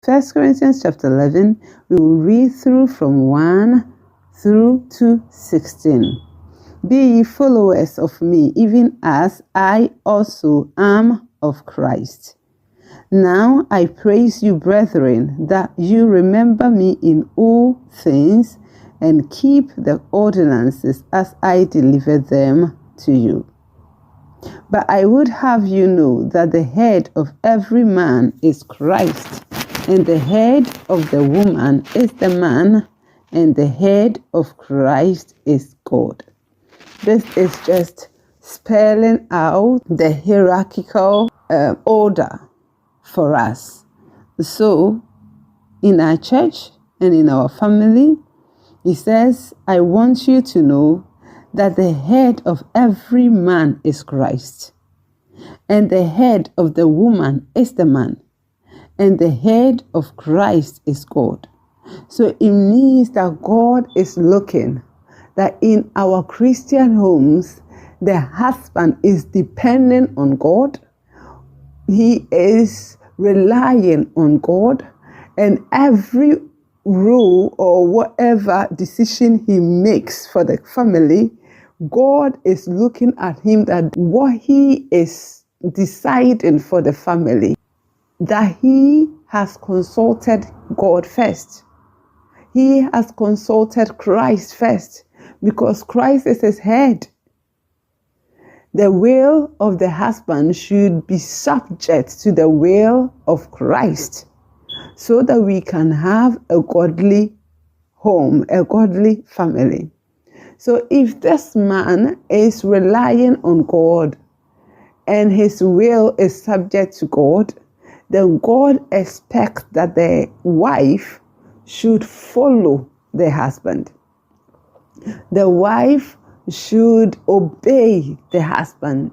1 Corinthians chapter 11, we will read through from 1 through to 16. Be ye followers of me, even as I also am of Christ. Now I praise you, brethren, that you remember me in all things, and keep the ordinances as I delivered them to you. But I would have you know that the head of every man is Christ, and the head of the woman is the man, and the head of Christ is God. This is just spelling out the hierarchical order for us. So, in our church and in our family, he says, I want you to know that the head of every man is Christ, and the head of the woman is the man, and the head of Christ is God. So it means that God is looking that in our Christian homes, the husband is dependent on God. He is relying on God, and every rule or whatever decision he makes for the family, God is looking at him that what he is deciding for the family, that he has consulted God first. He has consulted Christ first, because Christ is his head. The will of the husband should be subject to the will of Christ, so that we can have a godly home, a godly family. So if this man is relying on God and his will is subject to God, then God expects that the wife should follow the husband. The wife should obey the husband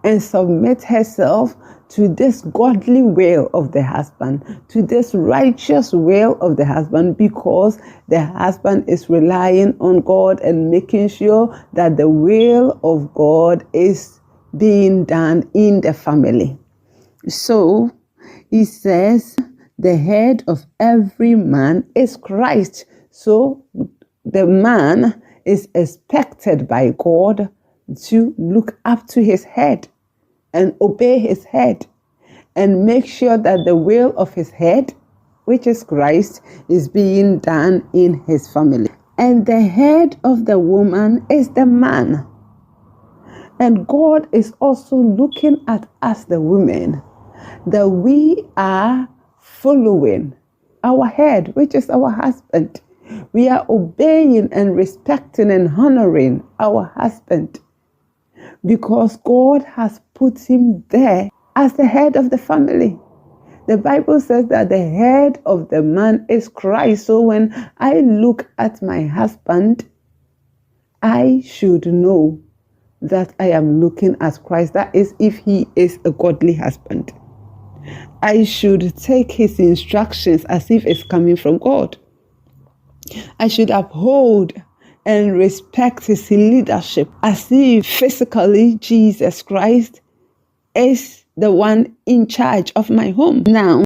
and submit herself to this godly will of the husband, to this righteous will of the husband, because the husband is relying on God and making sure that the will of God is being done in the family. So he says the head of every man is Christ. So the man is expected by God to look up to his head and obey his head and make sure that the will of his head, which is Christ, is being done in his family. And the head of the woman is the man. And God is also looking at us, the women, that we are following our head, which is our husband. We are obeying and respecting and honoring our husband, because God has put him there as the head of the family. The Bible says that the head of the man is Christ. So when I look at my husband, I should know that I am looking at Christ. That is, if he is a godly husband. I should take his instructions as if it's coming from God. I should uphold and respect his leadership as if physically Jesus Christ is the one in charge of my home. Now,